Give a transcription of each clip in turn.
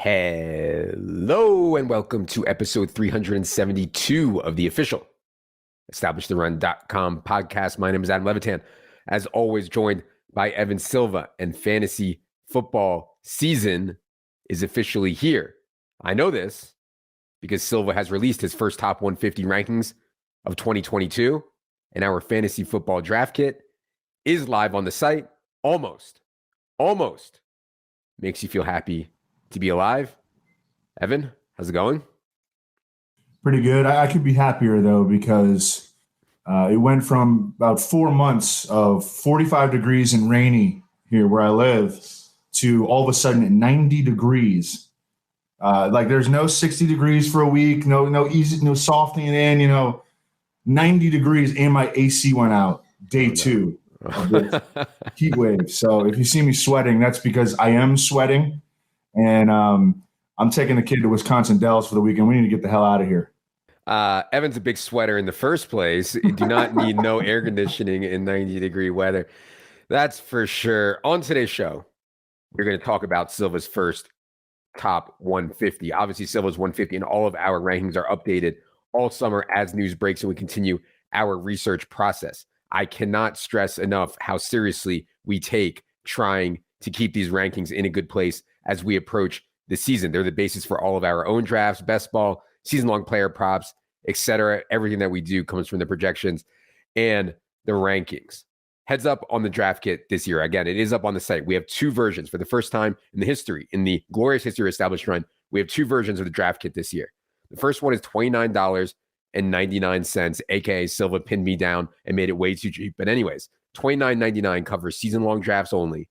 Hello and welcome to episode 372 of the official EstablishTheRun.com podcast. My name is Adam Levitan. As always, joined by Evan Silva, and fantasy football season is officially here. I know this because Silva has released his first top 150 rankings of 2022, and our fantasy football draft kit is live on the site. Almost makes you feel happy to be alive. Evan, how's it going? Pretty good. I could be happier, though, because it went from about 4 months of 45 degrees and rainy here where I live to all of a sudden at 90 degrees. Like there's no 60 degrees for a week, no softening it in, 90 degrees, and my AC went out day two of this heat wave. So if you see me sweating, that's because I am sweating. And I'm taking the kid to Wisconsin Dells for the weekend. We need to get the hell out of here. Evan's a big sweater in the first place. You do not need no air conditioning in 90-degree weather. That's for sure. On today's show, we're going to talk about Silva's first top 150. Obviously, Silva's 150 and all of our rankings are updated all summer as news breaks and we continue our research process. I cannot stress enough how seriously we take trying to keep these rankings in a good place as we approach the season. They're the basis for all of our own drafts, best ball, season-long player props, etc. Everything that we do comes from the projections and the rankings. Heads up on the draft kit this year. Again, it is up on the site. We have two versions for the first time in the glorious history of Established Run. We have two versions of the draft kit this year. The first one is $29.99, aka Silva pinned me down and made it way too cheap. But anyways, $29.99 covers season-long drafts only,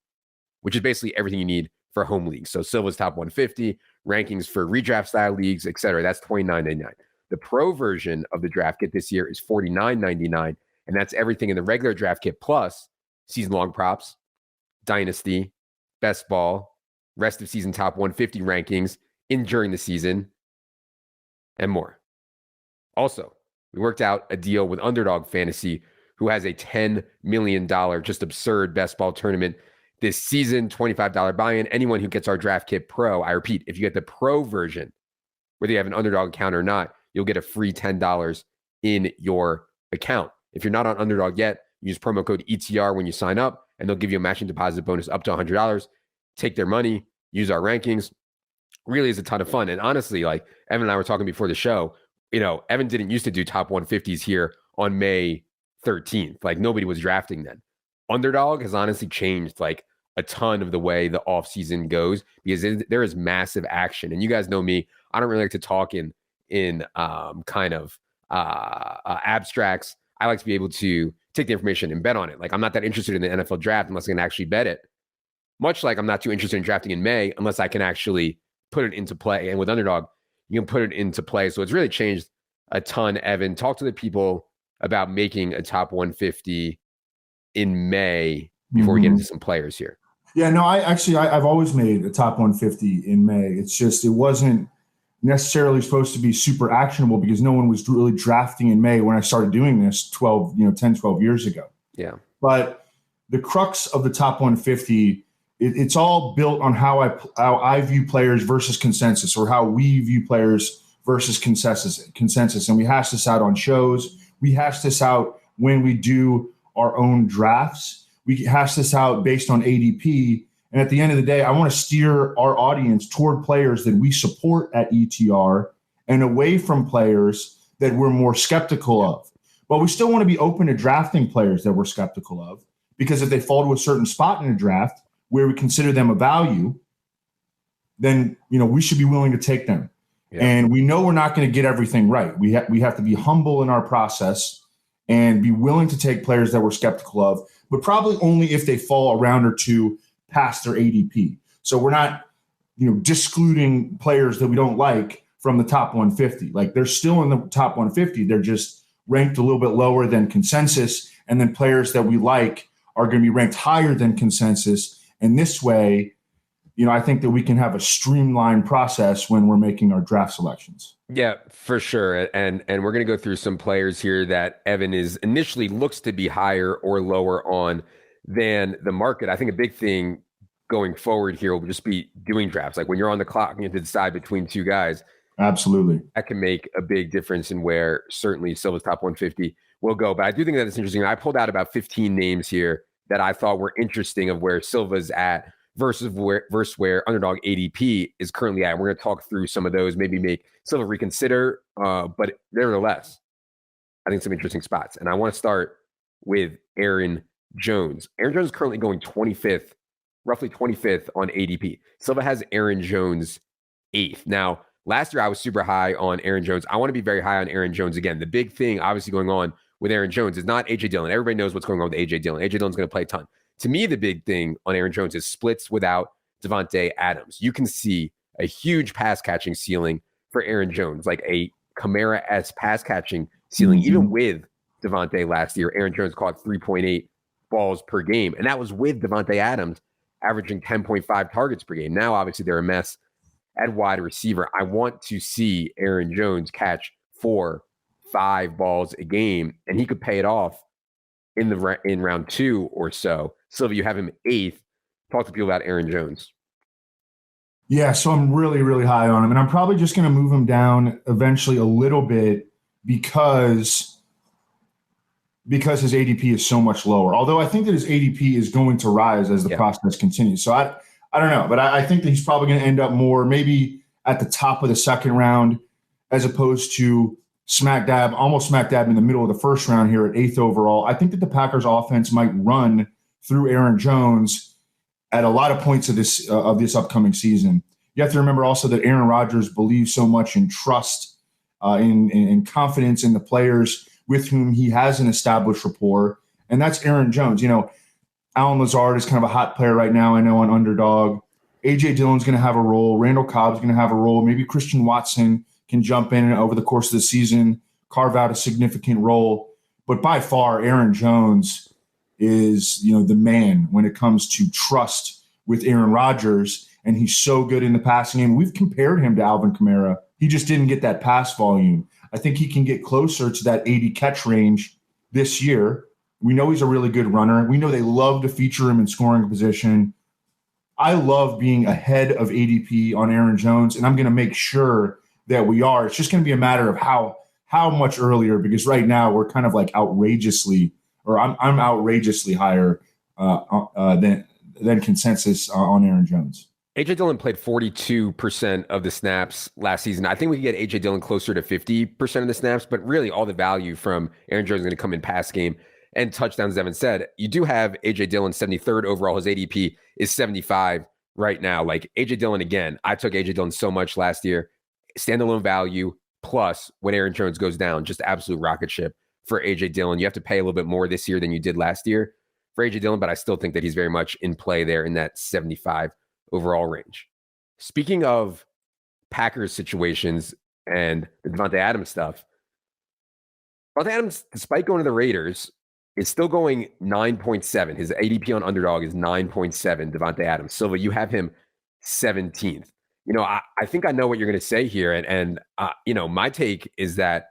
which is basically everything you need for home leagues. So Silva's top 150, rankings for redraft style leagues, etc. That's $29.99. The pro version of the draft kit this year is $49.99, and that's everything in the regular draft kit plus season-long props, Dynasty, best ball, rest of season top 150 rankings during the season, and more. Also, we worked out a deal with Underdog Fantasy, who has a $10 million just absurd best ball tournament this season, $25 buy-in. Anyone who gets our draft kit pro, I repeat, if you get the pro version, whether you have an Underdog account or not, you'll get a free $10 in your account. If you're not on Underdog yet, use promo code ETR when you sign up, and they'll give you a matching deposit bonus up to $100. Take their money, use our rankings. Really is a ton of fun. And honestly, like Evan and I were talking before the show, Evan didn't used to do top 150s here on May 13th. Like nobody was drafting then. Underdog has honestly changed like a ton of the way the offseason goes because there is massive action. And you guys know me, I don't really like to talk in abstracts. I like to be able to take the information and bet on it. Like I'm not that interested in the NFL draft unless I can actually bet it. Much like I'm not too interested in drafting in May unless I can actually put it into play. And with Underdog, you can put it into play. So it's really changed a ton. Evan, talk to the people about making a top 150 in May before we get into some players here. Yeah, no, I've always made a top 150 in May. It's just, it wasn't necessarily supposed to be super actionable because no one was really drafting in May when I started doing this 10, 12 years ago. Yeah. But the crux of the top 150, it's all built on how I view players versus consensus, or how we view players versus consensus. And we hash this out on shows. We hash this out when we do our own drafts. We hash this out based on ADP. And at the end of the day, I want to steer our audience toward players that we support at ETR and away from players that we're more skeptical of. But we still want to be open to drafting players that we're skeptical of, because if they fall to a certain spot in a draft where we consider them a value, then we should be willing to take them. Yeah. And we know we're not going to get everything right. We have to be humble in our process and be willing to take players that we're skeptical of, but probably only if they fall a round or two past their ADP. So we're not, discluding players that we don't like from the top 150. Like they're still in the top 150. They're just ranked a little bit lower than consensus. And then players that we like are going to be ranked higher than consensus. And this way, I think that we can have a streamlined process when we're making our draft selections. Yeah, for sure. And we're going to go through some players here that Evan is initially looks to be higher or lower on than the market. I think a big thing going forward here will just be doing drafts. Like when you're on the clock and you have to decide between two guys, Absolutely. that can make a big difference in where certainly Silva's top 150 will go. But I do think that it's interesting. I pulled out about 15 names here that I thought were interesting of where Silva's at versus where underdog ADP is currently at. We're going to talk through some of those, maybe make Silva reconsider. But nevertheless, I think some interesting spots. And I want to start with Aaron Jones. Aaron Jones is currently going 25th, roughly 25th on ADP. Silva has Aaron Jones 8th. Now, last year I was super high on Aaron Jones. I want to be very high on Aaron Jones again. The big thing obviously going on with Aaron Jones is not A.J. Dillon. Everybody knows what's going on with A.J. Dillon. A.J. Dillon's going to play a ton. To me, the big thing on Aaron Jones is splits without Davante Adams. You can see a huge pass catching ceiling for Aaron Jones, like a Kamara-esque pass catching ceiling. Even with Davante last year, Aaron Jones caught 3.8 balls per game. And that was with Davante Adams averaging 10.5 targets per game. Now, obviously, they're a mess at wide receiver. I want to see Aaron Jones catch 4-5 balls a game, and he could pay it off in round 2 or so. Silva, you have him 8th. Talk to people about Aaron Jones. Yeah, so I'm really, really high on him, and I'm probably just going to move him down eventually a little bit because his ADP is so much lower. Although I think that his ADP is going to rise as the process continues. So I don't know, but I think that he's probably going to end up more maybe at the top of the second round as opposed to almost smack dab in the middle of the first round here at 8th overall. I think that the Packers offense might run through Aaron Jones at a lot of points of this upcoming season. You have to remember also that Aaron Rodgers believes so much in trust, in confidence in the players with whom he has an established rapport, and that's Aaron Jones. You know, Allen Lazard is kind of a hot player right now, I know, on underdog. A.J. Dillon's going to have a role. Randall Cobb's going to have a role. Maybe Christian Watson can jump in over the course of the season, carve out a significant role. But by far, Aaron Jones is, the man when it comes to trust with Aaron Rodgers, and he's so good in the passing game. We've compared him to Alvin Kamara. He just didn't get that pass volume. I think he can get closer to that 80 catch range this year. We know he's a really good runner. We know they love to feature him in scoring position. I love being ahead of ADP on Aaron Jones, and I'm going to make sure that we are. It's just going to be a matter of how much earlier, because right now we're kind of like outrageously, or I'm outrageously higher than consensus on Aaron Jones. A.J. Dillon played 42% of the snaps last season. I think we can get A.J. Dillon closer to 50% of the snaps, but really all the value from Aaron Jones is going to come in pass game and touchdowns, as Evan said. You do have A.J. Dillon 73rd overall. His ADP is 75 right now. Like A.J. Dillon, again, I took A.J. Dillon so much last year. Standalone value, plus when Aaron Jones goes down, just absolute rocket ship for A.J. Dillon. You have to pay a little bit more this year than you did last year for A.J. Dillon, but I still think that he's very much in play there in that 75 overall range. Speaking of Packers situations and the Davante Adams stuff, Davante Adams, despite going to the Raiders, is still going 9.7. His ADP on underdog is 9.7, Davante Adams. Silva, you have him 17th. I think I know what you're going to say here. And my take is that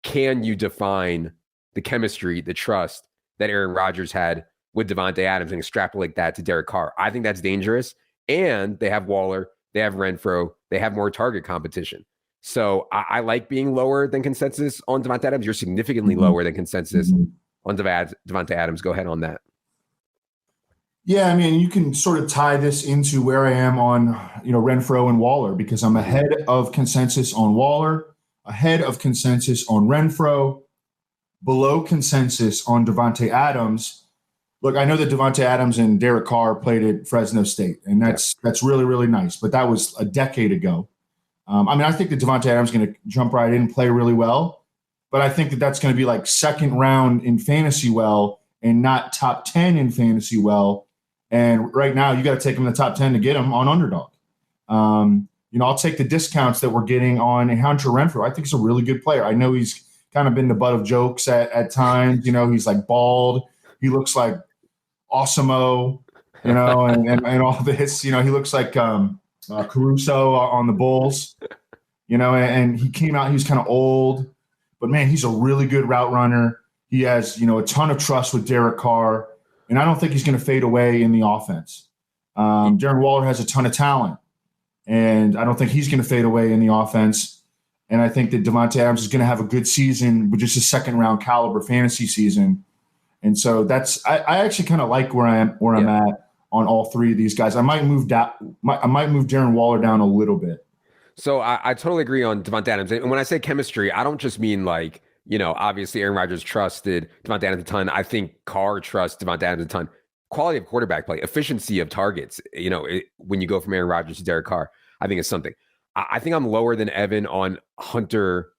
can you define the chemistry, the trust that Aaron Rodgers had with Davante Adams and extrapolate that to Derek Carr? I think that's dangerous. And they have Waller, they have Renfro, they have more target competition. So I like being lower than consensus on Davante Adams. You're significantly lower than consensus on Davante Adams. Go ahead on that. Yeah, I mean, you can sort of tie this into where I am on, Renfro and Waller, because I'm ahead of consensus on Waller, ahead of consensus on Renfro, below consensus on Davante Adams. Look, I know that Davante Adams and Derek Carr played at Fresno State, and that's really, really nice. But that was a decade ago. I think that Davante Adams is going to jump right in and play really well. But I think that that's going to be like second round in fantasy well and not top 10 in fantasy well. And right now, you got to take him in the top 10 to get him on underdog. I'll take the discounts that we're getting on Hunter Renfro. I think he's a really good player. I know he's kind of been the butt of jokes at times. He's like bald. He looks like Osimo, and all this. He looks like Caruso on the Bulls, and he came out, he was kind of old. But, man, he's a really good route runner. He has, a ton of trust with Derek Carr. And I don't think he's going to fade away in the offense. Darren Waller has a ton of talent, and I don't think he's going to fade away in the offense. And I think that Davante Adams is going to have a good season, but just a second-round caliber fantasy season. And so I actually kind of like where I'm at on all three of these guys. I might move Darren Waller down a little bit. So I totally agree on Davante Adams. And when I say chemistry, I don't just mean like, obviously Aaron Rodgers trusted Davante Adams a ton. I think Carr trusts Davante Adams a ton. Quality of quarterback play, efficiency of targets, when you go from Aaron Rodgers to Derek Carr, I think it's something. I think I'm lower than Evan on Hunter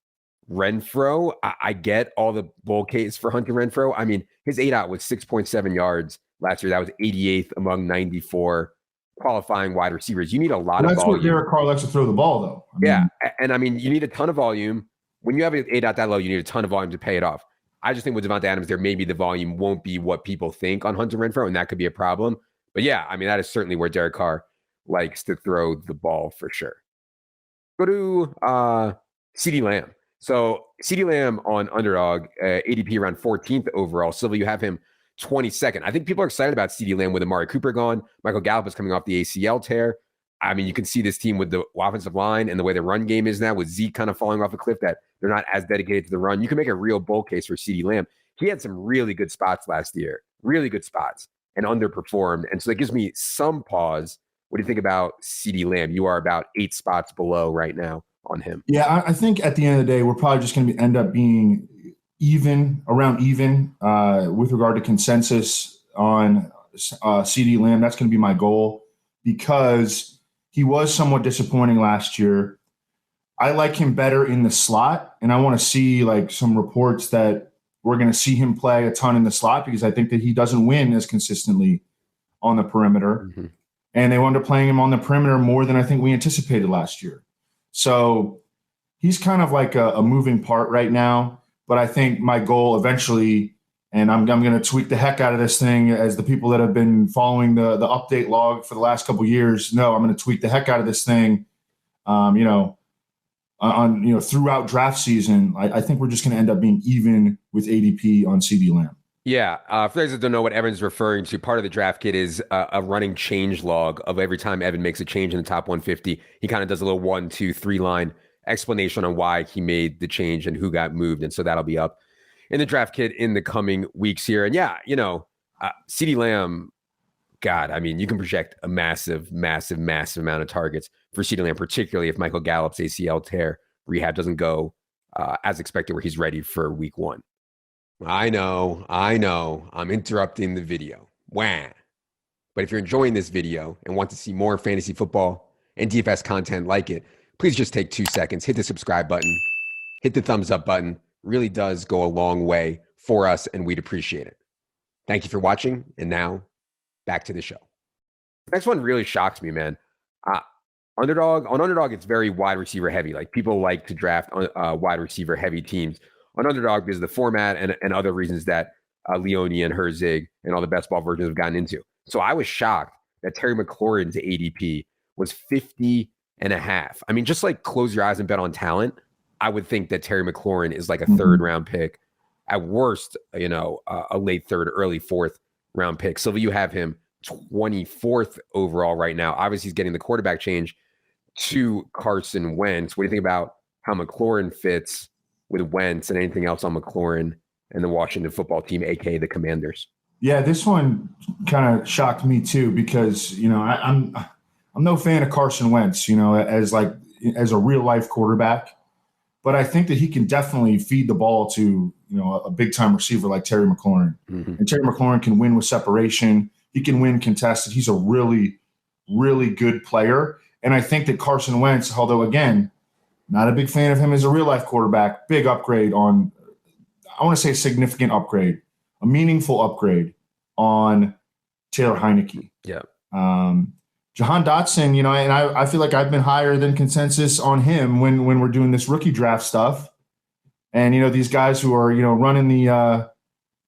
Renfrow. I get all the bull case for Hunter Renfrow. I mean, his 8-out was 6.7 yards last year. That was 88th among 94 qualifying wide receivers. You need a lot of volume. That's where Derek Carr likes to throw the ball, though. And I mean, you need a ton of volume. When you have an 8-out that low, you need a ton of volume to pay it off. I just think with Davante Adams, there maybe the volume won't be what people think on Hunter Renfrow, and that could be a problem. But yeah, I mean, that is certainly where Derek Carr likes to throw the ball for sure. Go to CeeDee Lamb. So CeeDee Lamb on Underdog, ADP around 14th overall. Silva, you have him 22nd. I think people are excited about CeeDee Lamb with Amari Cooper gone. Michael Gallup is coming off the ACL tear. I mean, you can see this team with the offensive line and the way the run game is now, with Zeke kind of falling off a cliff, that they're not as dedicated to the run. You can make a real bull case for CeeDee Lamb. He had some really good spots last year, really good spots, and underperformed. And so that gives me some pause. What do you think about CeeDee Lamb? You are about 8 spots below right now on him. Yeah, I think at the end of the day, we're probably just going to end up being around even with regard to consensus on CeeDee Lamb. That's going to be my goal, because he was somewhat disappointing last year. I like him better in the slot, and I want to see like some reports that we're going to see him play a ton in the slot, because I think that he doesn't win as consistently on the perimeter. Mm-hmm. And they wound up playing him on the perimeter more than I think we anticipated last year. So he's kind of like a moving part right now. But I think my goal eventually, and I'm going to tweak the heck out of this thing, as the people that have been following the update log for the last couple of years know, I'm going to tweak the heck out of this thing. Throughout draft season, I think we're just going to end up being even with ADP on CeeDee Lamb. Yeah. For those that don't know what Evan's referring to, part of the draft kit is a running change log of every time Evan makes a change in the top 150. He kind of does a little 1, 2, 3 line explanation on why he made the change and who got moved. And so that'll be up in the draft kit in the coming weeks here. And yeah, CeeDee Lamb, God, I mean, you can project a massive, massive, massive amount of targets for CeeDee Lamb, particularly if Michael Gallup's ACL tear rehab doesn't go as expected, where he's ready for week 1. I know. I'm interrupting the video. Wah. But if you're enjoying this video and want to see more fantasy football and DFS content like it, please just take 2 seconds, hit the subscribe button, hit the thumbs up button. Really does go a long way for us, and we'd appreciate it. Thank you for watching. And now back to the show. Next one really shocks me, man. Underdog, it's very wide receiver heavy. Like, people like to draft wide receiver heavy teams on Underdog because of the format and other reasons that Leone and Herzig and all the best ball versions have gotten into. So I was shocked that Terry McLaurin's ADP was 50.5. I mean, just like close your eyes and bet on talent, I would think that Terry McLaurin is like a 3rd round pick. At worst, a late 3rd, early 4th round pick. Silva, you have him 24th overall right now. Obviously, he's getting the quarterback change to Carson Wentz. What do you think about how McLaurin fits with Wentz, and anything else on McLaurin and the Washington football team, aka the Commanders? Yeah, this one kind of shocked me too, because I'm no fan of Carson Wentz, as a real life quarterback, but I think that he can definitely feed the ball to a big time receiver like Terry McLaurin. Mm-hmm. And Terry McLaurin can win with separation. He can win contested. He's a really, really good player. And I think that Carson Wentz, although again, not a big fan of him as a real-life quarterback, big upgrade on – I want to say a significant upgrade, a meaningful upgrade on Taylor Heineke. Yeah. Jahan Dotson, and I feel like I've been higher than consensus on him when we're doing this rookie draft stuff. And, these guys who are, running the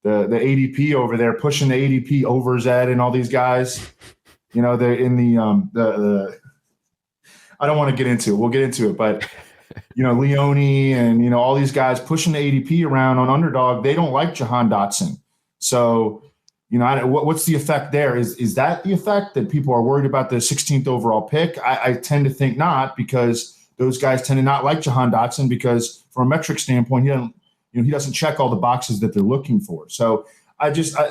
ADP over there, pushing the ADP over Zed and all these guys, they're in the I don't want to get into it. We'll get into it, but Leone and all these guys pushing the ADP around on Underdog, they don't like Jahan Dotson. So What's the effect there? Is that the effect that people are worried about the 16th overall pick? I tend to think not, because those guys tend to not like Jahan Dotson, because from a metric standpoint, he doesn't check all the boxes that they're looking for. So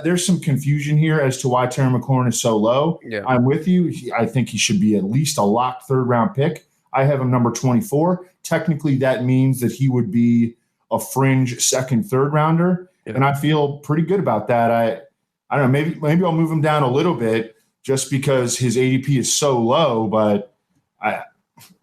there's some confusion here as to why Terry McLaurin is so low. Yeah. I'm with you. I think he should be at least a locked third-round pick. I have him number 24. Technically, that means that he would be a fringe second, third rounder, and I feel pretty good about that. I don't know. Maybe I'll move him down a little bit just because his ADP is so low, but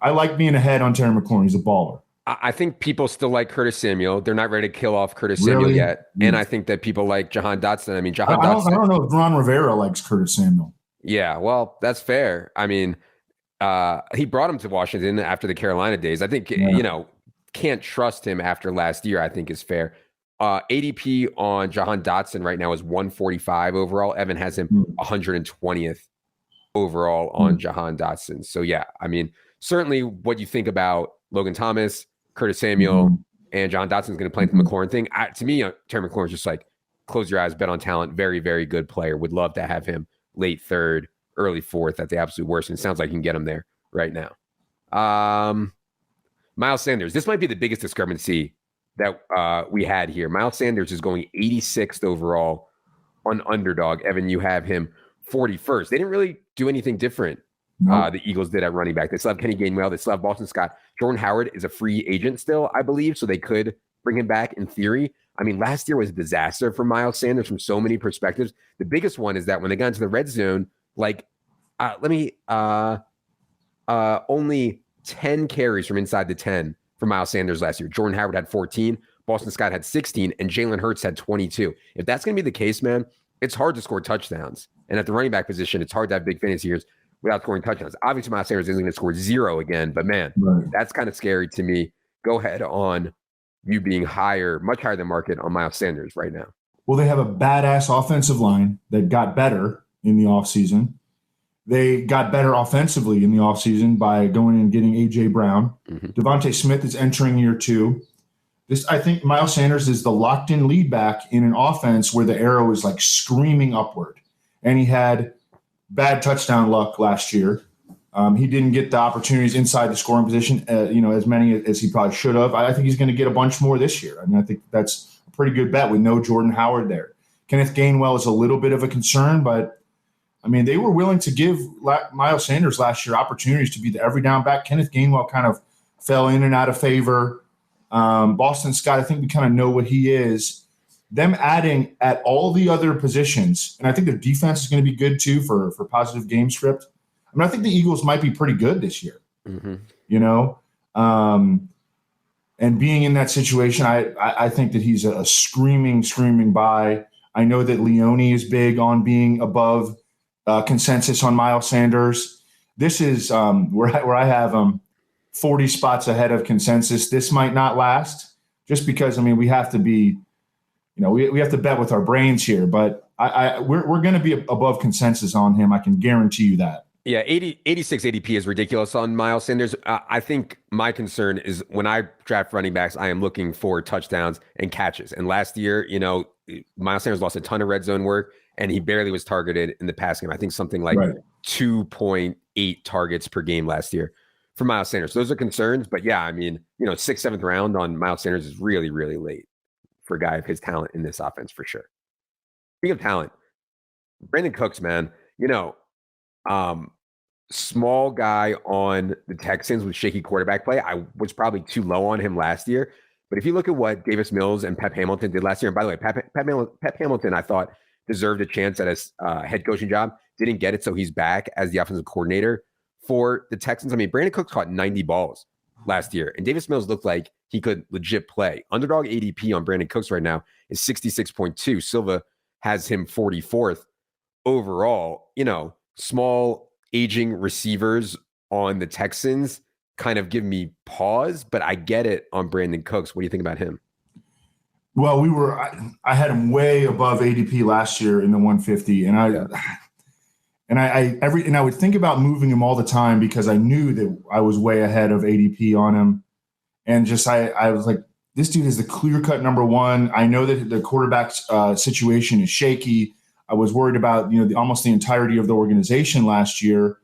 I like being ahead on Terry McLaurin. He's a baller. I think people still like Curtis Samuel. They're not ready to kill off Curtis Samuel yet. And I think that people like Jahan Dotson. I mean, Jahan Dotson. I don't know if Ron Rivera likes Curtis Samuel. Yeah, well, that's fair. I mean, he brought him to Washington after the Carolina days. I think, can't trust him after last year, I think is fair. ADP on Jahan Dotson right now is 145 overall. Evan has him 120th overall on Jahan Dotson. So, yeah, I mean, certainly what you think about Logan Thomas, Curtis Samuel, and Jahan Dotson is going to play the McLaurin thing. To me, Terry McLaurin is just like, close your eyes, bet on talent. Very, very good player. Would love to have him late third, early fourth at the absolute worst. And it sounds like you can get him there right now. Miles Sanders. This might be the biggest discrepancy that we had here. Miles Sanders is going 86th overall on Underdog. Evan, you have him 41st. They didn't really do anything different. The Eagles did at running back. They still have Kenny Gainwell. They still have Boston Scott. Jordan Howard is a free agent still, I believe, so they could bring him back in theory. I mean, last year was a disaster for Miles Sanders from so many perspectives. The biggest one is that when they got into the red zone, only 10 carries from inside the 10 for Miles Sanders last year. Jordan Howard had 14, Boston Scott had 16, and Jalen Hurts had 22. If that's going to be the case, man, it's hard to score touchdowns. And at the running back position, it's hard to have big fantasy years without scoring touchdowns. Obviously, Miles Sanders isn't going to score 0 again, but man, that's kind of scary to me. Go ahead on you being much higher than market on Miles Sanders right now. Well, they have a badass offensive line that got better in the offseason. They got better offensively in the offseason by going and getting A.J. Brown. Devontae Smith is entering year 2. I think Miles Sanders is the locked-in lead back in an offense where the arrow is like screaming upward. And he had bad touchdown luck last year. He didn't get the opportunities inside the scoring position, as many as he probably should have. I think he's going to get a bunch more this year. I mean, I think that's a pretty good bet with no Jordan Howard there. Kenneth Gainwell is a little bit of a concern, but I mean, they were willing to give Miles Sanders last year opportunities to be the every down back. Kenneth Gainwell kind of fell in and out of favor. Boston Scott, I think we kind of know what he is. Them adding at all the other positions, and I think their defense is going to be good too for positive game script. I mean, I think the Eagles might be pretty good this year, and being in that situation, I think that he's a screaming buy. I know that Leone is big on being above consensus on Miles Sanders. This is where I have 40 spots ahead of consensus. This might not last just because, I mean, we have to be, we have to bet with our brains here, but we're going to be above consensus on him. I can guarantee you that. Yeah, 86 ADP is ridiculous on Miles Sanders. I think my concern is when I draft running backs, I am looking for touchdowns and catches. And last year, Miles Sanders lost a ton of red zone work, and he barely was targeted in the pass game. I think something like 2.8 targets per game last year for Miles Sanders. Those are concerns. But yeah, I mean, 6th, 7th round on Miles Sanders is really, really late for a guy of his talent in this offense for sure. Speaking of talent, Brandin Cooks, man, small guy on the Texans with shaky quarterback play. I was probably too low on him last year. But if you look at what Davis Mills and Pep Hamilton did last year, and by the way, Pep Hamilton, I thought, deserved a chance at a head coaching job. Didn't get it, so he's back as the offensive coordinator for the Texans. I mean, Brandin Cooks caught 90 balls last year, and Davis Mills looked like he could legit play. Underdog ADP on Brandin Cooks right now is 66.2. Silva has him 44th overall. Small aging receivers on the Texans kind of give me pause, but I get it on Brandin Cooks. What do you think about him? Well, I had him way above ADP last year in the 150, and I would think about moving him all the time because I knew that I was way ahead of ADP on him, and just I was like, this dude is the clear-cut number one. I know that the quarterback's situation is shaky. I was worried about, almost the entirety of the organization last year,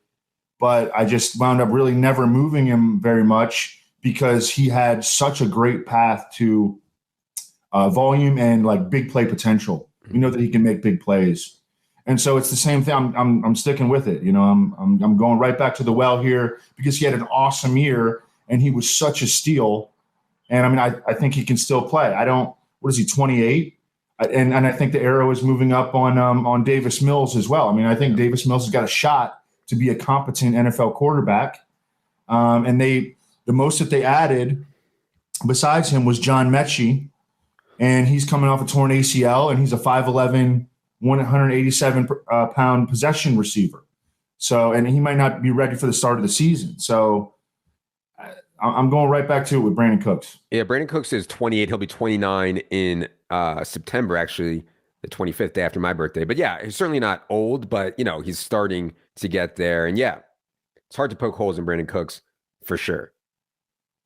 but I just wound up really never moving him very much because he had such a great path to volume and like big play potential. We know that he can make big plays. And so it's the same thing. I'm sticking with it. I'm going right back to the well here because he had an awesome year and he was such a steal. And I mean, I think he can still play. What is he, 28? And I think the arrow is moving up on Davis Mills as well. I mean, I think Davis Mills has got a shot to be a competent NFL quarterback. And the most that they added besides him was John Mechie, and he's coming off a torn ACL, and he's a 5'11", 187-pound possession receiver. So, and he might not be ready for the start of the season. So I'm going right back to it with Brandin Cooks. Yeah, Brandin Cooks is 28. He'll be 29 in September, actually, the 25th day after my birthday. But yeah, he's certainly not old, but, he's starting to get there. And yeah, it's hard to poke holes in Brandin Cooks for sure.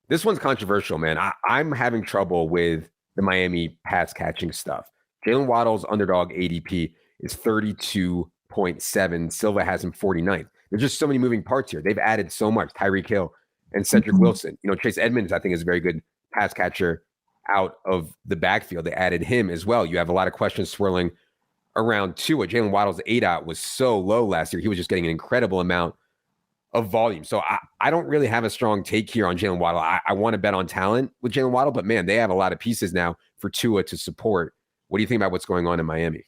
This one's controversial, man. I'm having trouble with the Miami pass catching stuff. Jaylen Waddle's underdog ADP is 32.7. Silva has him 49th. There's just so many moving parts here. They've added so much. Tyreek Hill and Cedric Wilson. Chase Edmonds, I think, is a very good pass catcher out of the backfield. They added him as well. You have a lot of questions swirling around Tua. Jaylen Waddle's ADOT was so low last year. He was just getting an incredible amount of volume. So I don't really have a strong take here on Jaylen Waddle. I want to bet on talent with Jaylen Waddle, but man, they have a lot of pieces now for Tua to support. What do you think about what's going on in Miami?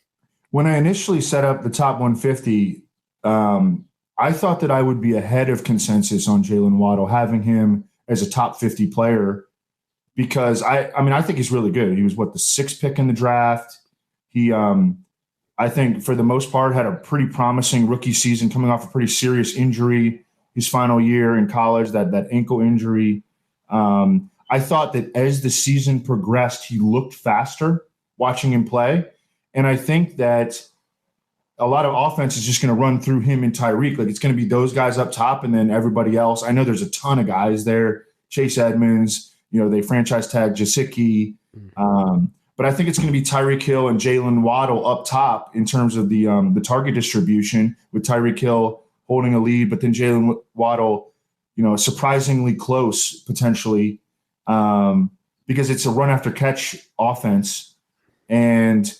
When I initially set up the top 150, I thought that I would be ahead of consensus on Jaylen Waddle, having him as a top 50 player, because I think he's really good. He was the 6th pick in the draft. He, I think for the most part, had a pretty promising rookie season, coming off a pretty serious injury his final year in college, that ankle injury. I thought that as the season progressed, he looked faster watching him play. And I think that a lot of offense is just going to run through him and Tyreek. Like, it's going to be those guys up top and then everybody else. I know there's a ton of guys there. Chase Edmonds, they franchise tag Gesicki. But I think it's going to be Tyreek Hill and Jaylen Waddle up top in terms of the target distribution, with Tyreek Hill holding a lead, but then Jaylen Waddle, surprisingly close potentially, because it's a run after catch offense. And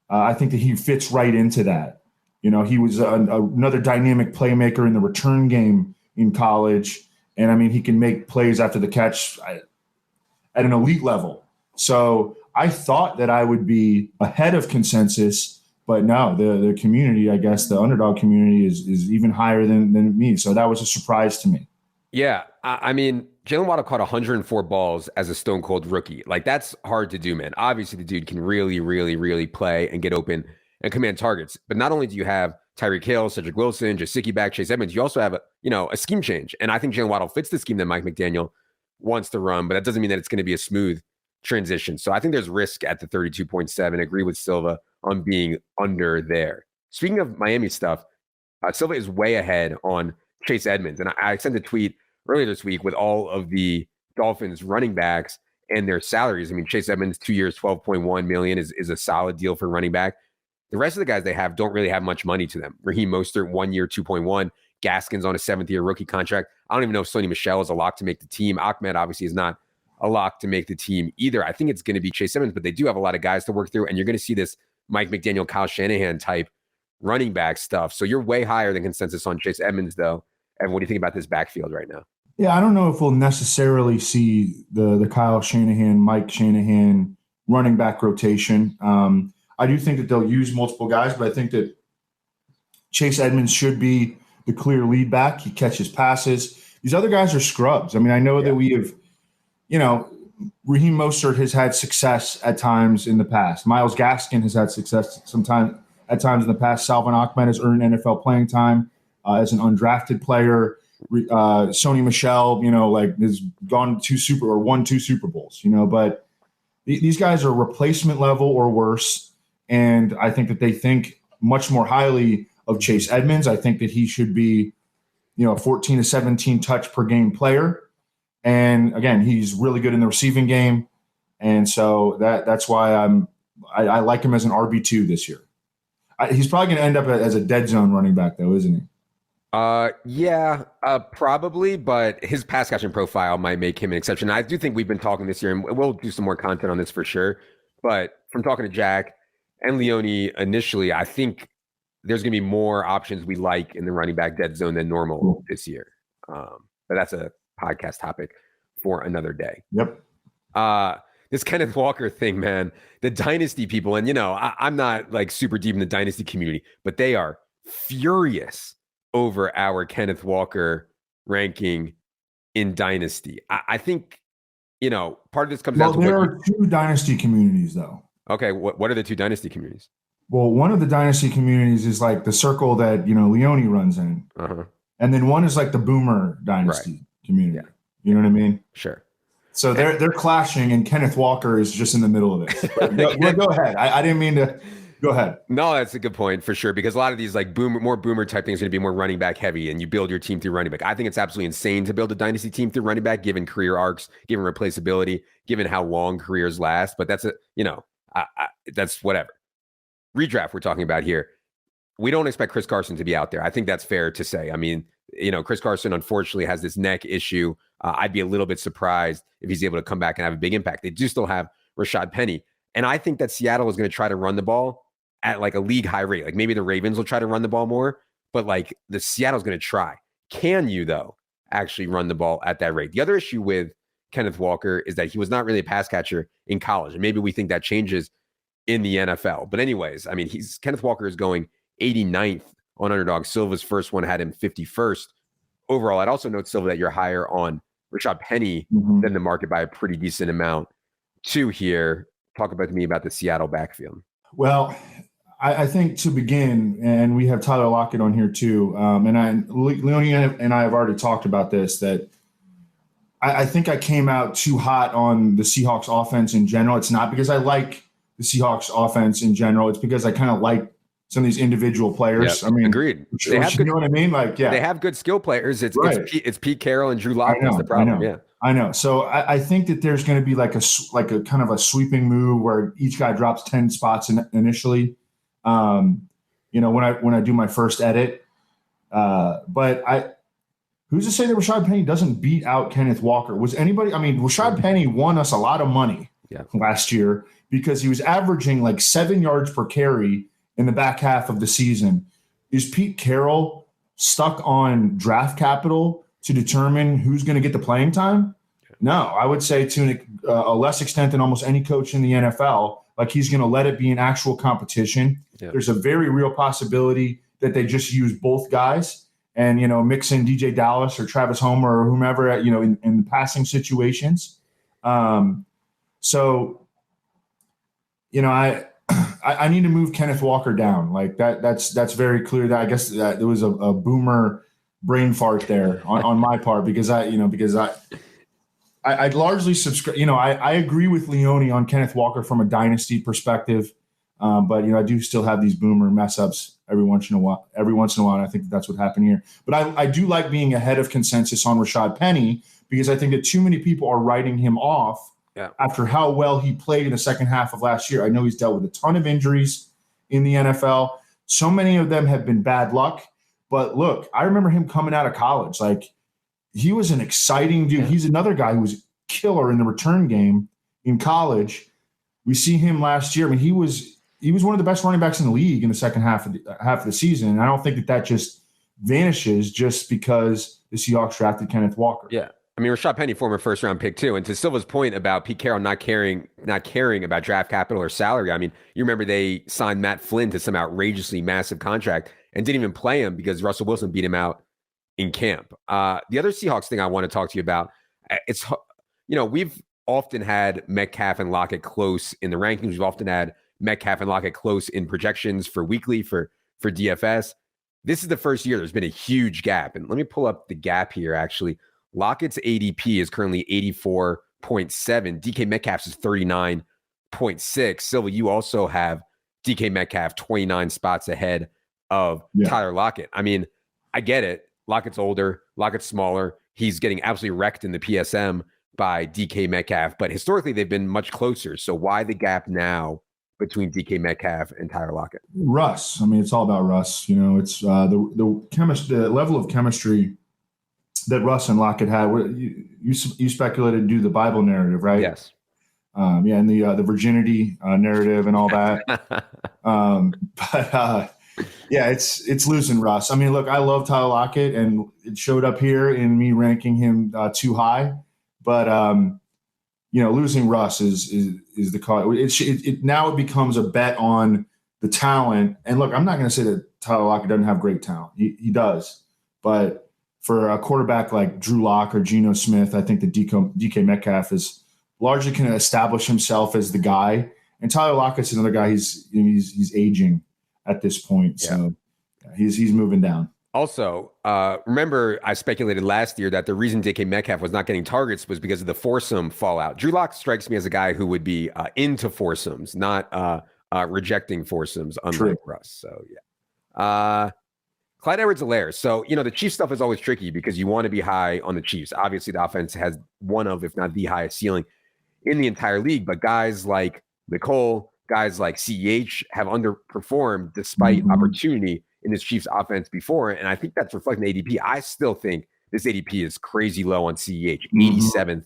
I think that he fits right into that. He was another dynamic playmaker in the return game in college. And I mean, he can make plays after the catch at an elite level. So I thought that I would be ahead of consensus, but no, the community, I guess the underdog community is even higher than me. So that was a surprise to me. Yeah. I mean, Jaylen Waddle caught 104 balls as a stone cold rookie. Like, that's hard to do, man. Obviously, the dude can really, really, really play and get open and command targets. But not only do you have Tyreek Hill, Cedric Wilson, Gesicki back, Chase Edmonds, you also have a scheme change. And I think Jaylen Waddle fits the scheme that Mike McDaniel wants to run, but that doesn't mean that it's going to be a smooth transition. So I think there's risk at the 32.7. Agree with Silva on being under there. Speaking of Miami stuff, Silva is way ahead on Chase Edmonds. And I sent a tweet earlier this week with all of the Dolphins running backs and their salaries. I mean, Chase Edmonds, 2 years, $12.1 million is a solid deal for running back. The rest of the guys they have don't really have much money to them. Raheem Mostert, 1 year, 2.1. Gaskins on a 7th-year rookie contract. I don't even know if Sony Michel is a lock to make the team. Ahmed obviously is not a lock to make the team either. I think it's going to be Chase Edmonds, but they do have a lot of guys to work through, and you're going to see this Mike McDaniel, Kyle Shanahan type running back stuff. So you're way higher than consensus on Chase Edmonds, though. And what do you think about this backfield right now? Yeah, I don't know if we'll necessarily see the Kyle Shanahan, Mike Shanahan running back rotation. I do think that they'll use multiple guys, but I think that Chase Edmonds should be the clear lead back. He catches passes. These other guys are scrubs. I mean, I know that we have, Raheem Mostert has had success at times in the past. Myles Gaskin has had success at times in the past. Salvon Ahmed has earned NFL playing time as an undrafted player. Sony Michel, has gone won 2 Super Bowls, but these guys are replacement level or worse. And I think that they think much more highly of Chase Edmonds. I think that he should be, a 14 to 17 touch per game player. And again, he's really good in the receiving game. And so that's why I like him as an RB2 this year. He's probably going to end up as a dead zone running back, though, isn't he? Probably, but his pass catching profile might make him an exception. I do think we've been talking this year, and we'll do some more content on this for sure. But from talking to Jack and Leone initially, I think there's going to be more options we like in the running back dead zone than normal this year. But that's a podcast topic for another day. Yep. This Kenneth Walker thing, man, the Dynasty people, and I'm not like super deep in the Dynasty community, but they are furious over our Kenneth Walker ranking in Dynasty. I think, part of this comes down to there are two Dynasty communities, though. Okay, what are the two Dynasty communities? Well, one of the Dynasty communities is like the circle that, Leone runs in. Uh-huh. And then one is like the Boomer Dynasty community. Yeah. You know what I mean? Sure. So they're clashing, and Kenneth Walker is just in the middle of it. Go ahead. I didn't mean to. Go ahead. No, that's a good point for sure, because a lot of these like more boomer type things are going to be more running back heavy, and you build your team through running back. I think it's absolutely insane to build a dynasty team through running back, given career arcs, given replaceability, given how long careers last. But that's that's whatever. Redraft we're talking about here. We don't expect Chris Carson to be out there. I think that's fair to say. I mean, Chris Carson unfortunately has this neck issue. I'd be a little bit surprised if he's able to come back and have a big impact. They do still have Rashad Penny. And I think that Seattle is going to try to run the ball at like a league high rate. Like maybe the Ravens will try to run the ball more, but like the Seattle's going to try. Can you, though, actually run the ball at that rate? The other issue with Kenneth Walker is that he was not really a pass catcher in college. And maybe we think that changes in the NFL. But anyways, I mean, Kenneth Walker is going 89th on Underdog. Silva's first one had him 51st overall. I'd also note, Silva, that you're higher on Rashad Penny than the market by a pretty decent amount too here. Talk about the Seattle backfield. Well, I think to begin, and we have Tyler Lockett on here too, Leone and I have already talked about this, that I think I came out too hot on the Seahawks offense in general. It's not because I like the Seahawks offense in general. It's because I kind of like some of these individual players. Yep. I mean, agreed. They have good, you know what I mean? Like, yeah, they have good skill players. It's right. it's Pete Carroll and Drew Lock. That's the problem. I know. So I think that there's going to be like a kind of a sweeping move where each guy drops 10 spots initially. When I do my first edit, but who's to say that Rashad Penny doesn't beat out Kenneth Walker? Was anybody? I mean, Rashad Penny won us a lot of money last year because he was averaging like 7 yards per carry in the back half of the season. Is Pete Carroll stuck on draft capital to determine who's going to get the playing time? No, I would say to a less extent than almost any coach in the NFL. Like, he's going to let it be an actual competition. Yeah. There's a very real possibility that they just use both guys and, mix in DJ Dallas or Travis Homer or whomever, in the passing situations. I need to move Kenneth Walker down. Like that's very clear. That I guess that there was a boomer brain fart there on my part because I largely subscribe. I agree with Leone on Kenneth Walker from a dynasty perspective, but I do still have these boomer mess ups every once in a while. And I think that's what happened here. But I do like being ahead of consensus on Rashad Penny because I think that too many people are writing him off after how well he played in the second half of last year. I know he's dealt with a ton of injuries in the NFL. So many of them have been bad luck. But look, I remember him coming out of college. Like, he was an exciting dude. He's another guy who was killer in the return game in college. We see him last year. I mean, he was one of the best running backs in the league in the second half of the season. And I don't think that just vanishes just because the Seahawks drafted Kenneth Walker. Yeah. I mean, Rashad Penny, former first-round pick too. And to Silva's point about Pete Carroll not caring about draft capital or salary, I mean, you remember they signed Matt Flynn to some outrageously massive contract and didn't even play him because Russell Wilson beat him out in camp. The other Seahawks thing I want to talk to you about, it's, we've often had Metcalf and Lockett close in the rankings. We've often had Metcalf and Lockett close in projections for weekly for DFS. This is the first year there's been a huge gap. And let me pull up the gap here, actually. Lockett's ADP is currently 84.7. DK Metcalf's is 39.6. Silva, you also have DK Metcalf 29 spots ahead of Tyler Lockett. I mean, I get it. Lockett's older. Lockett's smaller. He's getting absolutely wrecked in the PSM by DK Metcalf. But historically, they've been much closer. So why the gap now between DK Metcalf and Tyler Lockett? Russ. I mean, it's all about Russ. You know, it's the level of chemistry that Russ and Lockett had. You speculated do the Bible narrative, right? Yes. And the virginity narrative and all that. It's losing Russ. I mean, look, I love Tyler Lockett, and it showed up here in me ranking him too high. But losing Russ is the call. Now it becomes a bet on the talent. And look, I'm not going to say that Tyler Lockett doesn't have great talent. He does, but for a quarterback like Drew Lock or Geno Smith, I think that DK Metcalf is largely can establish himself as the guy. And Tyler Lockett's another guy. He's aging at this point, so he's moving down. Also, remember I speculated last year that the reason DK Metcalf was not getting targets was because of the foursome fallout. Drew Lock strikes me as a guy who would be into foursomes, not rejecting foursomes, unlike Russ. So, Clyde Edwards-Helaire. So, the Chiefs stuff is always tricky because you want to be high on the Chiefs. Obviously, the offense has one of, if not the highest ceiling in the entire league. But guys like Nicole, guys like CEH have underperformed despite opportunity in this Chiefs offense before. And I think that's reflecting ADP. I still think this ADP is crazy low on CEH, 87th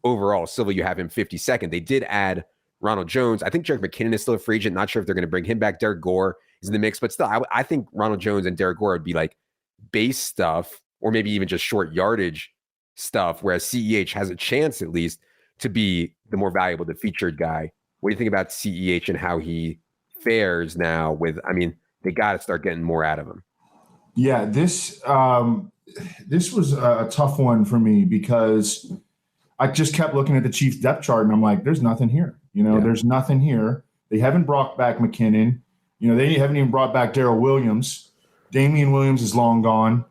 overall. Silva, you have him 52nd. They did add Ronald Jones. I think Jerick McKinnon is still a free agent. Not sure if they're going to bring him back. Derek Gore is in the mix, but still, I think Ronald Jones and Derek Gore would be like base stuff or maybe even just short yardage stuff, whereas CEH has a chance at least to be the more valuable, the featured guy. What do you think about CEH and how he fares now with, they got to start getting more out of him. Yeah, this was a tough one for me because I just kept looking at the Chiefs depth chart and I'm like, there's nothing here. There's nothing here. They haven't brought back McKinnon. They haven't even brought back Darrell Williams. Damian Williams is long gone.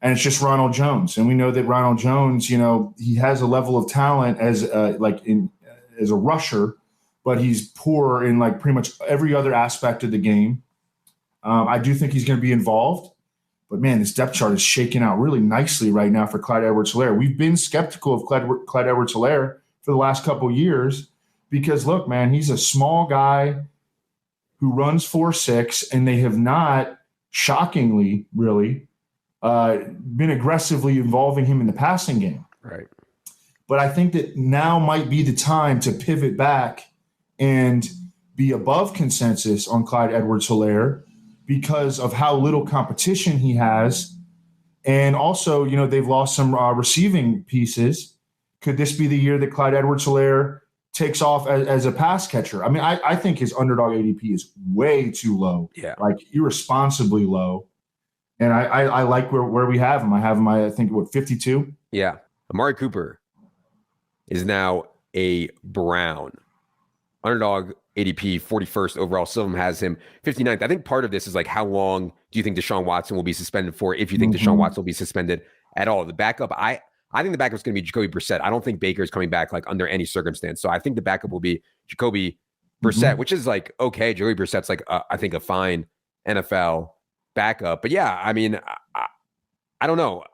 And it's just Ronald Jones. And we know that Ronald Jones, he has a level of talent as a rusher, but he's poor in like pretty much every other aspect of the game. I do think he's going to be involved. But, man, this depth chart is shaking out really nicely right now for Clyde Edwards-Helaire. We've been skeptical of Clyde Edwards-Helaire for the last couple of years because, look, man, he's a small guy who runs 4.6, and they have not, shockingly, really, been aggressively involving him in the passing game. Right. But I think that now might be the time to pivot back and be above consensus on Clyde Edwards-Helaire because of how little competition he has. And also, they've lost some receiving pieces. Could this be the year that Clyde Edwards-Helaire takes off as a pass catcher? I think his underdog ADP is way too low, like irresponsibly low. And I like where we have him. I have him, I think, 52? Yeah. Amari Cooper is now a Brown. Underdog ADP, 41st overall. Silva has him 59th. I think part of this is like how long do you think Deshaun Watson will be suspended for, if you think Deshaun Watson will be suspended at all. The backup, I think the backup is going to be Jacoby Brissett. I don't think Baker is coming back like under any circumstance. So I think the backup will be Jacoby Brissett, which is like, okay, Jacoby Brissett's like, I think a fine NFL backup. But yeah, I don't know.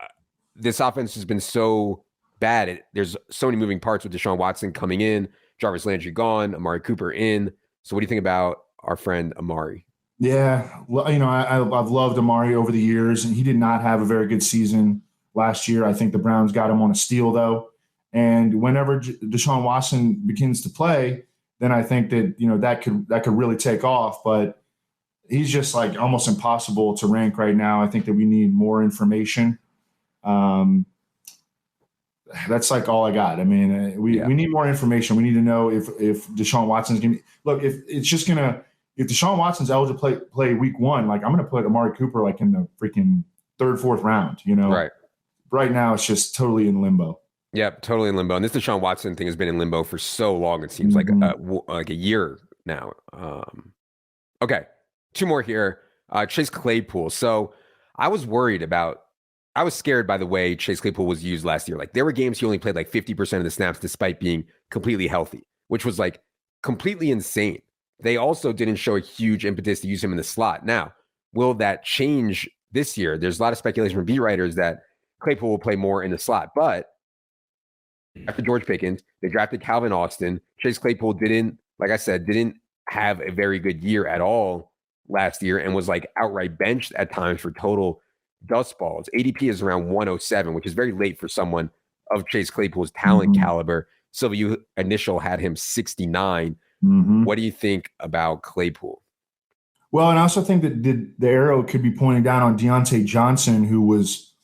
This offense has been so bad. There's so many moving parts with Deshaun Watson coming in, Jarvis Landry gone, Amari Cooper in. So what do you think about our friend Amari? Yeah, I've loved Amari over the years, and he did not have a very good season last year. I think the Browns got him on a steal, though. And whenever Deshaun Watson begins to play, then I think that that could really take off. But he's just like almost impossible to rank right now. I think that we need more information. That's like all I got. We need more information. We need to know if Deshaun Watson's going to look. If Deshaun Watson's eligible to play week 1, like I'm going to put Amari Cooper like in the freaking 3rd, 4th round. Right. Right now it's just totally in limbo. Yep, totally in limbo. And this Deshaun Watson thing has been in limbo for so long. It seems like a year now. Okay, 2 more here. Chase Claypool. So I was scared by the way Chase Claypool was used last year. Like there were games he only played like 50% of the snaps despite being completely healthy, which was like completely insane. They also didn't show a huge impetus to use him in the slot. Now, will that change this year? There's a lot of speculation from beat writers that Claypool will play more in the slot, but after George Pickens, they drafted Calvin Austin. Chase Claypool didn't have a very good year at all last year and was like outright benched at times for total dust balls. ADP is around 107, which is very late for someone of Chase Claypool's talent caliber. Silva, you initial had him 69. What do you think about Claypool? Well, and I also think that the arrow could be pointing down on Deontay Johnson, who was,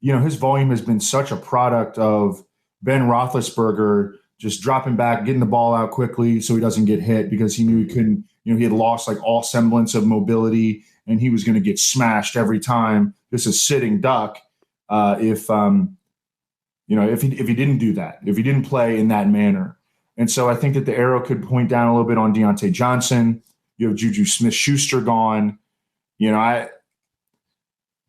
his volume has been such a product of Ben Roethlisberger just dropping back, getting the ball out quickly so he doesn't get hit because he knew he couldn't, he had lost like all semblance of mobility and he was going to get smashed every time. This is sitting duck if he didn't do that, if he didn't play in that manner. And so I think that the arrow could point down a little bit on Deontay Johnson. You have Juju Smith-Schuster gone.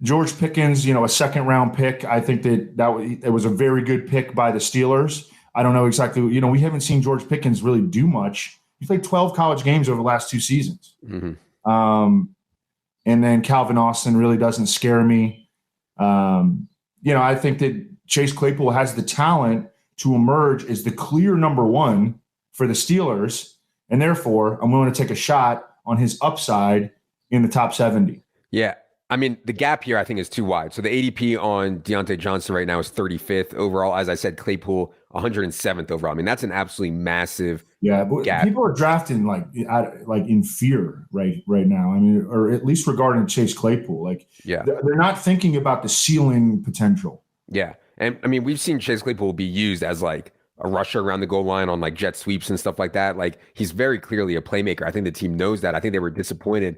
George Pickens, a second-round pick. I think that was a very good pick by the Steelers. I don't know exactly. We haven't seen George Pickens really do much. He played 12 college games over the last 2 seasons. And then Calvin Austin really doesn't scare me. I think that Chase Claypool has the talent to emerge as the clear number one for the Steelers. And therefore, I'm willing to take a shot on his upside in the top 70. Yeah. I mean, the gap here, I think, is too wide. So the ADP on Deontay Johnson right now is 35th overall. As I said, Claypool, 107th overall. I mean, that's an absolutely massive gap. People are drafting like in fear right now. I mean, or at least regarding Chase Claypool. They're not thinking about the ceiling potential. Yeah. And I mean, we've seen Chase Claypool be used as like a rusher around the goal line on like jet sweeps and stuff like that. Like, he's very clearly a playmaker. I think the team knows that. I think they were disappointed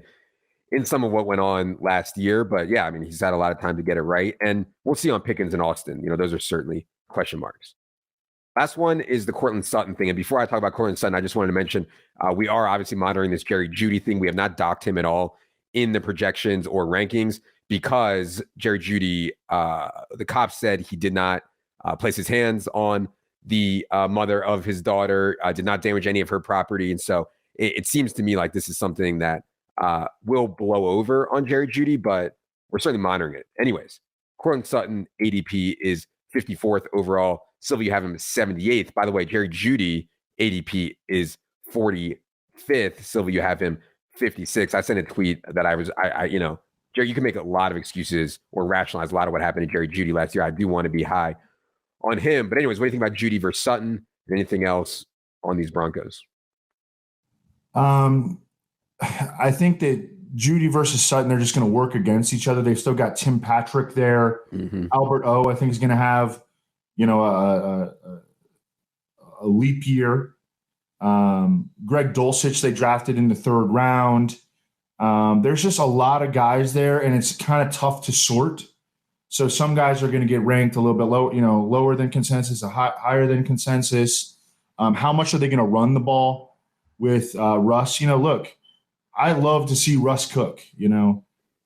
in some of what went on last year. But yeah, I mean, he's had a lot of time to get it right. And we'll see on Pickens and Austin. Those are certainly question marks. Last one is the Courtland Sutton thing. And before I talk about Courtland Sutton, I just wanted to mention we are obviously monitoring this Jerry Jeudy thing. We have not docked him at all in the projections or rankings because Jerry Jeudy, the cops said he did not place his hands on the mother of his daughter, did not damage any of her property. And so it seems to me like this is something that will blow over on Jerry Jeudy, but we're certainly monitoring it. Anyways, Courtland Sutton ADP is 54th overall. Silva, you have him 78th. By the way, Jerry Jeudy ADP is 45th. Silva, you have him 56th. I sent a tweet that Jerry, you can make a lot of excuses or rationalize a lot of what happened to Jerry Jeudy last year. I do want to be high on him. But anyways, what do you think about Jeudy versus Sutton? Anything else on these Broncos? I think that Jeudy versus Sutton, they're just going to work against each other. They've still got Tim Patrick there. Albert O, I think, is going to have, a leap year. Greg Dulcich, they drafted in the 3rd round. There's just a lot of guys there, and it's kind of tough to sort. So some guys are going to get ranked a little bit low, lower than consensus, higher than consensus. How much are they going to run the ball with Russ? Look, I love to see Russ cook.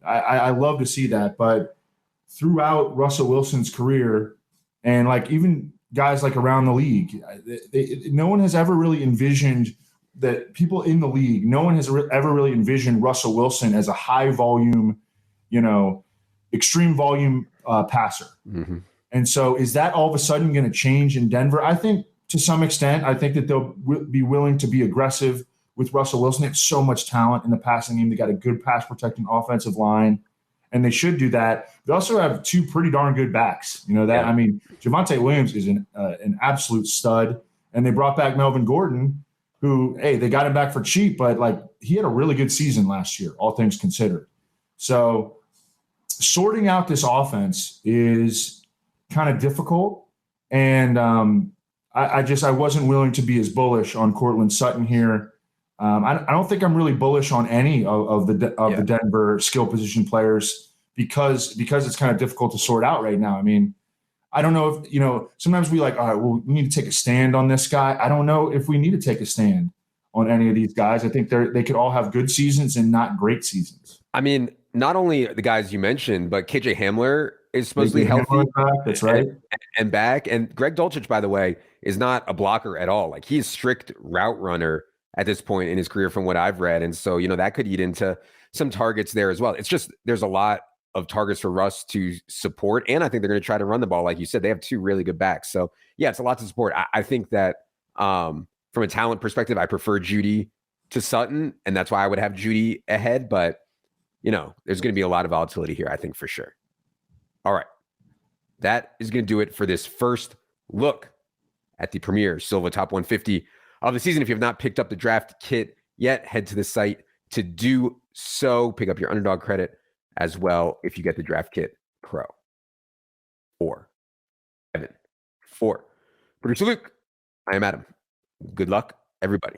I love to see that. But throughout Russell Wilson's career, and like even guys like around the league, no one has ever really envisioned that people in the league. No one has ever really envisioned Russell Wilson as a high volume, extreme volume passer. And so is that all of a sudden going to change in Denver? I think to some extent. I think that they'll be willing to be aggressive with Russell Wilson. They have so much talent in the passing game. They got a good pass protecting offensive line, and they should do that. They also have 2 pretty darn good backs. I mean, Javonte Williams is an absolute stud, and they brought back Melvin Gordon, who, hey, they got him back for cheap, but like he had a really good season last year, all things considered. So sorting out this offense is kind of difficult, and I wasn't willing to be as bullish on Courtland Sutton here. I don't think I'm really bullish on any of the Denver skill position players because it's kind of difficult to sort out right now. I mean, I don't know if, sometimes we all right, well, we need to take a stand on this guy. I don't know if we need to take a stand on any of these guys. I think they could all have good seasons and not great seasons. I mean, not only the guys you mentioned, but KJ Hamler is supposedly healthy. That's right. And back. And Greg Dulcich, by the way, is not a blocker at all. Like, he's a strict route runner at this point in his career from what I've read. And so, that could eat into some targets there as well. It's just, there's a lot of targets for Russ to support. And I think they're going to try to run the ball. Like you said, they have 2 really good backs. So yeah, it's a lot to support. I think that from a talent perspective, I prefer Jeudy to Sutton, and that's why I would have Judy ahead. But, there's going to be a lot of volatility here, I think, for sure. All right. That is going to do it for this first look at the premier Silva top 150 of the season. If you have not picked up the draft kit yet, head to the site to do so. Pick up your underdog credit as well if you get the draft kit pro. 4, 7, 4. Producer Luke, I am Adam. Good luck, everybody.